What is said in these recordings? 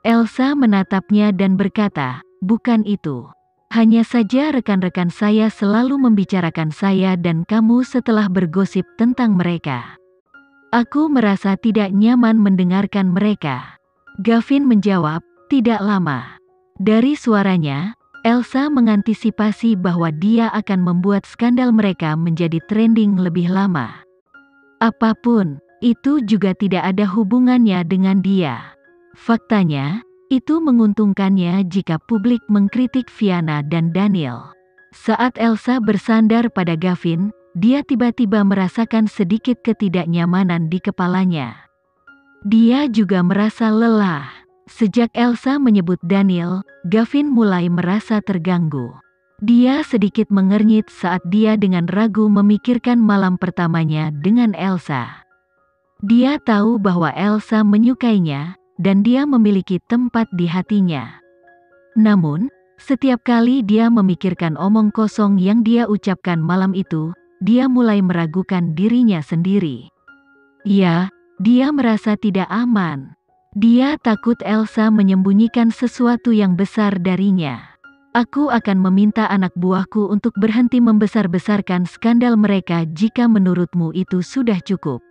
Elsa menatapnya dan berkata, "Bukan itu. Hanya saja rekan-rekan saya selalu membicarakan saya dan kamu setelah bergosip tentang mereka. Aku merasa tidak nyaman mendengarkan mereka." Gavin menjawab, "Tidak lama." Dari suaranya, Elsa mengantisipasi bahwa dia akan membuat skandal mereka menjadi trending lebih lama. Apapun, itu juga tidak ada hubungannya dengan dia. Faktanya, itu menguntungkannya jika publik mengkritik Fiona dan Daniel. Saat Elsa bersandar pada Gavin, dia tiba-tiba merasakan sedikit ketidaknyamanan di kepalanya. Dia juga merasa lelah. Sejak Elsa menyebut Daniel, Gavin mulai merasa terganggu. Dia sedikit mengernyit saat dia dengan ragu memikirkan malam pertamanya dengan Elsa. Dia tahu bahwa Elsa menyukainya, dan dia memiliki tempat di hatinya. Namun, setiap kali dia memikirkan omong kosong yang dia ucapkan malam itu, dia mulai meragukan dirinya sendiri. Ya, dia merasa tidak aman. Dia takut Elsa menyembunyikan sesuatu yang besar darinya. "Aku akan meminta anak buahku untuk berhenti membesar-besarkan skandal mereka jika menurutmu itu sudah cukup."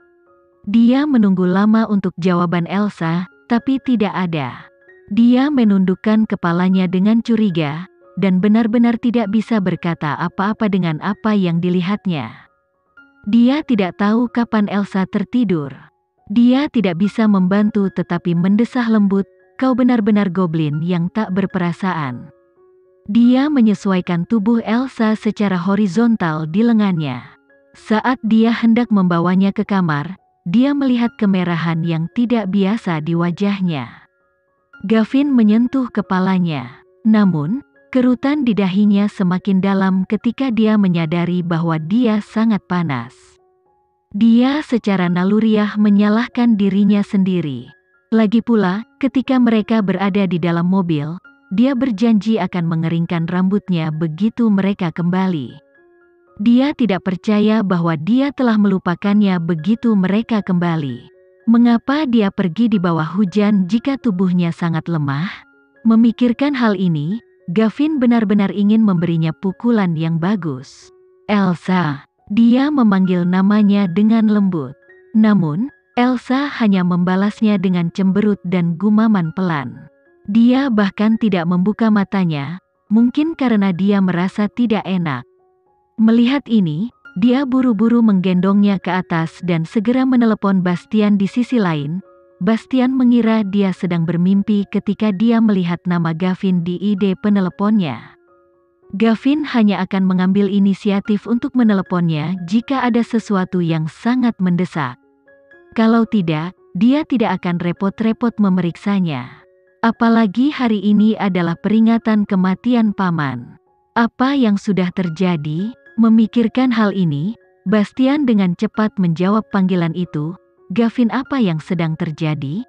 Dia menunggu lama untuk jawaban Elsa, tapi tidak ada. Dia menundukkan kepalanya dengan curiga, dan benar-benar tidak bisa berkata apa-apa dengan apa yang dilihatnya. Dia tidak tahu kapan Elsa tertidur. Dia tidak bisa membantu tetapi mendesah lembut, "Kau benar-benar goblin yang tak berperasaan." Dia menyesuaikan tubuh Elsa secara horizontal di lengannya. Saat dia hendak membawanya ke kamar, dia melihat kemerahan yang tidak biasa di wajahnya. Gavin menyentuh kepalanya. Namun, kerutan di dahinya semakin dalam ketika dia menyadari bahwa dia sangat panas. Dia secara naluriah menyalahkan dirinya sendiri. Lagi pula, ketika mereka berada di dalam mobil, dia berjanji akan mengeringkan rambutnya begitu mereka kembali. Dia tidak percaya bahwa dia telah melupakannya begitu mereka kembali. Mengapa dia pergi di bawah hujan jika tubuhnya sangat lemah? Memikirkan hal ini, Gavin benar-benar ingin memberinya pukulan yang bagus. "Elsa." Dia memanggil namanya dengan lembut. Namun, Elsa hanya membalasnya dengan cemberut dan gumaman pelan. Dia bahkan tidak membuka matanya, mungkin karena dia merasa tidak enak. Melihat ini, dia buru-buru menggendongnya ke atas dan segera menelepon Bastian di sisi lain. Bastian mengira dia sedang bermimpi ketika dia melihat nama Gavin di ID peneleponnya. Gavin hanya akan mengambil inisiatif untuk meneleponnya jika ada sesuatu yang sangat mendesak. Kalau tidak, dia tidak akan repot-repot memeriksanya. Apalagi hari ini adalah peringatan kematian paman. Apa yang sudah terjadi? Memikirkan hal ini, Bastian dengan cepat menjawab panggilan itu. "Gavin, apa yang sedang terjadi?"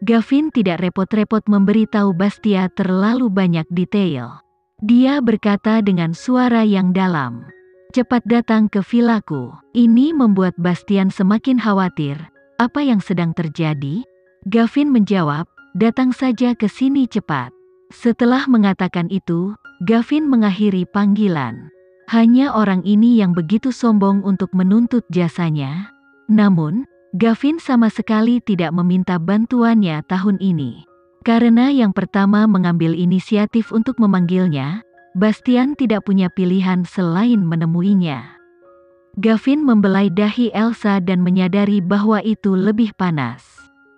Gavin tidak repot-repot memberitahu Bastian terlalu banyak detail. Dia berkata dengan suara yang dalam, "Cepat datang ke vilaku." Ini membuat Bastian semakin khawatir. "Apa yang sedang terjadi?" Gavin menjawab, "Datang saja ke sini cepat." Setelah mengatakan itu, Gavin mengakhiri panggilan. Hanya orang ini yang begitu sombong untuk menuntut jasanya. Namun, Gavin sama sekali tidak meminta bantuannya tahun ini. Karena yang pertama mengambil inisiatif untuk memanggilnya, Bastian tidak punya pilihan selain menemuinya. Gavin membelai dahi Elsa dan menyadari bahwa itu lebih panas.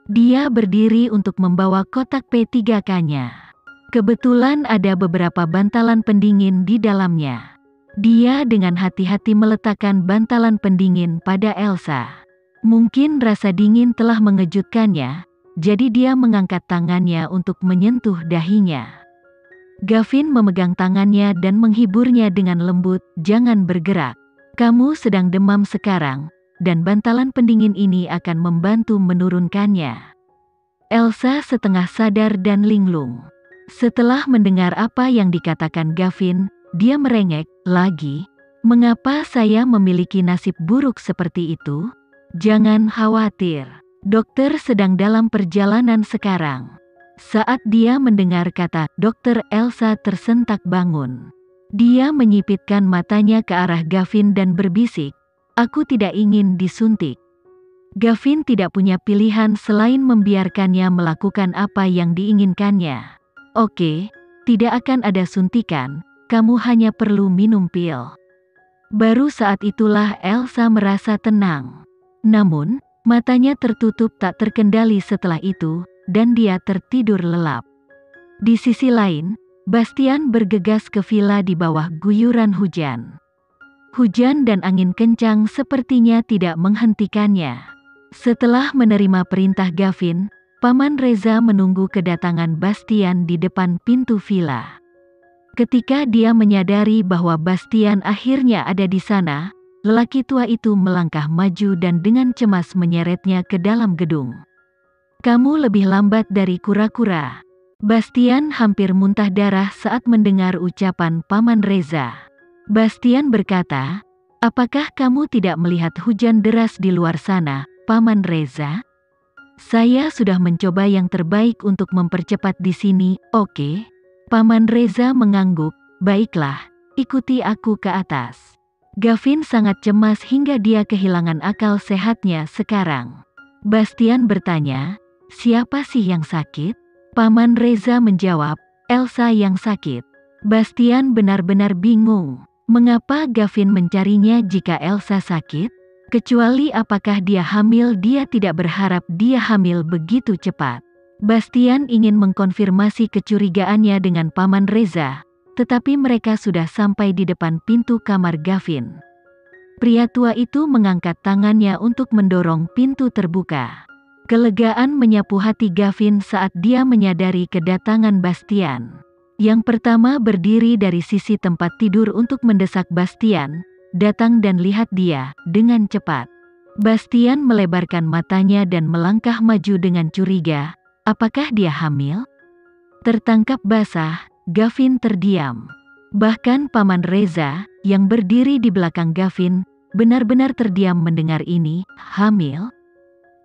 Dia berdiri untuk membawa kotak P3K-nya. Kebetulan ada beberapa bantalan pendingin di dalamnya. Dia dengan hati-hati meletakkan bantalan pendingin pada Elsa. Mungkin rasa dingin telah mengejutkannya, jadi dia mengangkat tangannya untuk menyentuh dahinya. Gavin memegang tangannya dan menghiburnya dengan lembut, "Jangan bergerak. Kamu sedang demam sekarang, dan bantalan pendingin ini akan membantu menurunkannya." Elsa setengah sadar dan linglung. Setelah mendengar apa yang dikatakan Gavin, dia merengek lagi. "Mengapa saya memiliki nasib buruk seperti itu?" "Jangan khawatir. Dokter sedang dalam perjalanan sekarang. Saat dia mendengar kata dokter, Elsa tersentak bangun. Dia menyipitkan matanya ke arah Gavin dan berbisik, "Aku tidak ingin disuntik." Gavin tidak punya pilihan selain membiarkannya melakukan apa yang diinginkannya. "Oke, tidak akan ada suntikan, kamu hanya perlu minum pil." Baru saat itulah Elsa merasa tenang. Namun, matanya tertutup tak terkendali setelah itu, dan dia tertidur lelap. Di sisi lain, Bastian bergegas ke villa di bawah guyuran hujan. Hujan dan angin kencang sepertinya tidak menghentikannya. Setelah menerima perintah Gavin, Paman Reza menunggu kedatangan Bastian di depan pintu villa. Ketika dia menyadari bahwa Bastian akhirnya ada di sana, lelaki tua itu melangkah maju dan dengan cemas menyeretnya ke dalam gedung. "Kamu lebih lambat dari kura-kura." Bastian hampir muntah darah saat mendengar ucapan Paman Reza. Bastian berkata, "Apakah kamu tidak melihat hujan deras di luar sana, Paman Reza? Saya sudah mencoba yang terbaik untuk mempercepat di sini, oke?" Paman Reza mengangguk, "Baiklah, ikuti aku ke atas." Gavin sangat cemas hingga dia kehilangan akal sehatnya sekarang. Bastian bertanya, "Siapa sih yang sakit?" Paman Reza menjawab, "Elsa yang sakit." Bastian benar-benar bingung. Mengapa Gavin mencarinya jika Elsa sakit? Kecuali apakah dia hamil, dia tidak berharap dia hamil begitu cepat. Bastian ingin mengkonfirmasi kecurigaannya dengan Paman Reza, tetapi mereka sudah sampai di depan pintu kamar Gavin. Pria tua itu mengangkat tangannya untuk mendorong pintu terbuka. Kelegaan menyapu hati Gavin saat dia menyadari kedatangan Bastian. Yang pertama berdiri dari sisi tempat tidur untuk mendesak Bastian, "Datang dan lihat dia," dengan cepat. Bastian melebarkan matanya dan melangkah maju dengan curiga. Apakah dia hamil? Tertangkap basah, Gavin terdiam. Bahkan Paman Reza, yang berdiri di belakang Gavin, benar-benar terdiam mendengar ini. Hamil?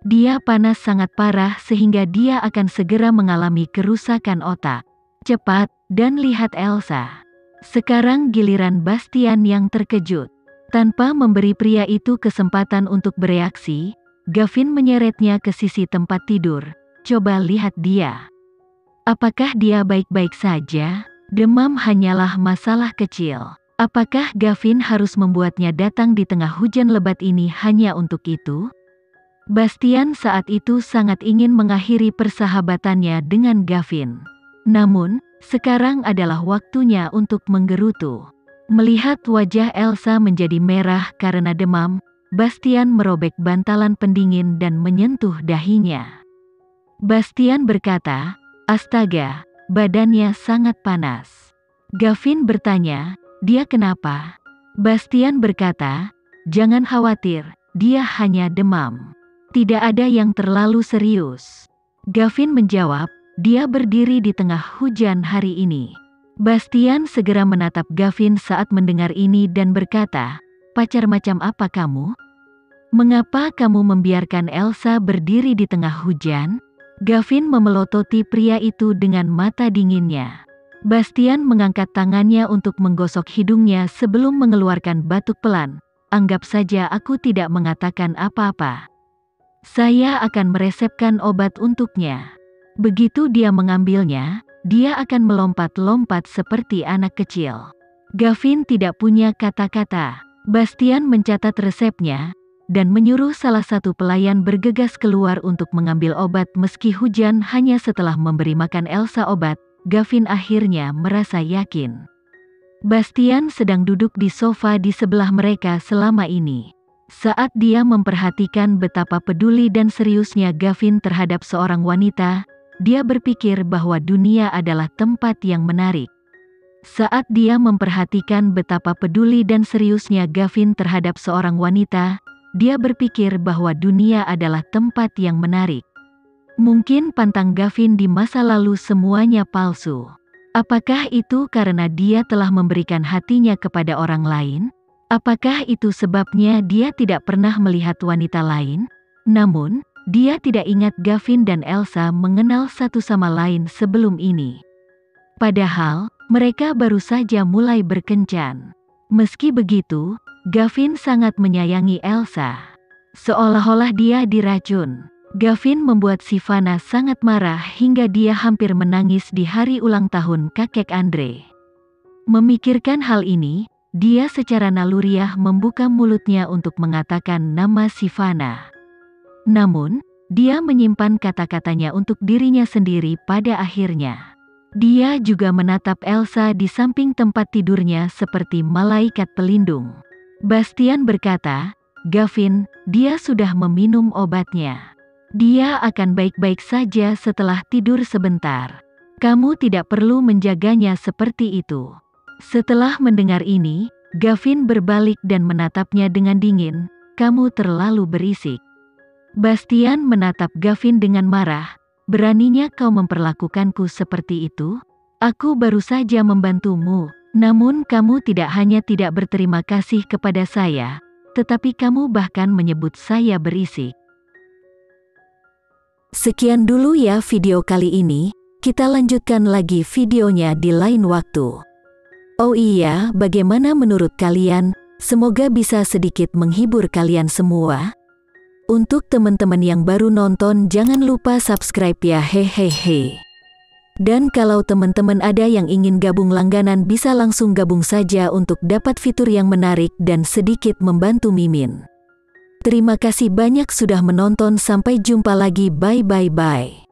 Dia panas sangat parah sehingga dia akan segera mengalami kerusakan otak. Cepat, dan lihat Elsa. Sekarang giliran Bastian yang terkejut. Tanpa memberi pria itu kesempatan untuk bereaksi, Gavin menyeretnya ke sisi tempat tidur. "Coba lihat dia. Apakah dia baik-baik saja? Demam hanyalah masalah kecil. Apakah Gavin harus membuatnya datang di tengah hujan lebat ini hanya untuk itu?" Bastian saat itu sangat ingin mengakhiri persahabatannya dengan Gavin. Namun, sekarang adalah waktunya untuk menggerutu. Melihat wajah Elsa menjadi merah karena demam, Bastian merobek bantalan pendingin dan menyentuh dahinya. Bastian berkata, "Astaga, badannya sangat panas." Gavin bertanya, "Dia kenapa?" Bastian berkata, "Jangan khawatir, dia hanya demam. Tidak ada yang terlalu serius." Gavin menjawab, "Dia berdiri di tengah hujan hari ini." Bastian segera menatap Gavin saat mendengar ini dan berkata, "Pacar macam apa kamu? Mengapa kamu membiarkan Elsa berdiri di tengah hujan?" Gavin memelototi pria itu dengan mata dinginnya. Bastian mengangkat tangannya untuk menggosok hidungnya sebelum mengeluarkan batuk pelan. "Anggap saja aku tidak mengatakan apa-apa. Saya akan meresepkan obat untuknya. Begitu dia mengambilnya, dia akan melompat-lompat seperti anak kecil." Gavin tidak punya kata-kata. Bastian mencatat resepnya, dan menyuruh salah satu pelayan bergegas keluar untuk mengambil obat. Meski hujan, hanya setelah memberi makan Elsa obat, Gavin akhirnya merasa yakin. Bastian sedang duduk di sofa di sebelah mereka selama ini. Saat dia memperhatikan betapa peduli dan seriusnya Gavin terhadap seorang wanita, dia berpikir bahwa dunia adalah tempat yang menarik. Saat dia memperhatikan betapa peduli dan seriusnya Gavin terhadap seorang wanita, dia berpikir bahwa dunia adalah tempat yang menarik. Mungkin pantang Gavin di masa lalu semuanya palsu. Apakah itu karena dia telah memberikan hatinya kepada orang lain? Apakah itu sebabnya dia tidak pernah melihat wanita lain? Namun, dia tidak ingat Gavin dan Elsa mengenal satu sama lain sebelum ini. Padahal, mereka baru saja mulai berkencan. Meski begitu, Gavin sangat menyayangi Elsa. Seolah-olah dia diracun. Gavin membuat Sivana sangat marah hingga dia hampir menangis di hari ulang tahun kakek Andre. Memikirkan hal ini, dia secara naluriah membuka mulutnya untuk mengatakan nama Sivana. Namun, dia menyimpan kata-katanya untuk dirinya sendiri pada akhirnya. Dia juga menatap Elsa di samping tempat tidurnya seperti malaikat pelindung. Bastian berkata, "Gavin, dia sudah meminum obatnya. Dia akan baik-baik saja setelah tidur sebentar. Kamu tidak perlu menjaganya seperti itu." Setelah mendengar ini, Gavin berbalik dan menatapnya dengan dingin, "Kamu terlalu berisik." Bastian menatap Gavin dengan marah, "Beraninya kau memperlakukanku seperti itu? Aku baru saja membantumu, namun kamu tidak hanya tidak berterima kasih kepada saya, tetapi kamu bahkan menyebut saya berisik." Sekian dulu ya video kali ini, kita lanjutkan lagi videonya di lain waktu. Oh iya, bagaimana menurut kalian? Semoga bisa sedikit menghibur kalian semua. Untuk teman-teman yang baru nonton, jangan lupa subscribe ya, hehehe. Dan kalau teman-teman ada yang ingin gabung langganan, bisa langsung gabung saja untuk dapat fitur yang menarik dan sedikit membantu Mimin. Terima kasih banyak sudah menonton, sampai jumpa lagi, bye bye bye.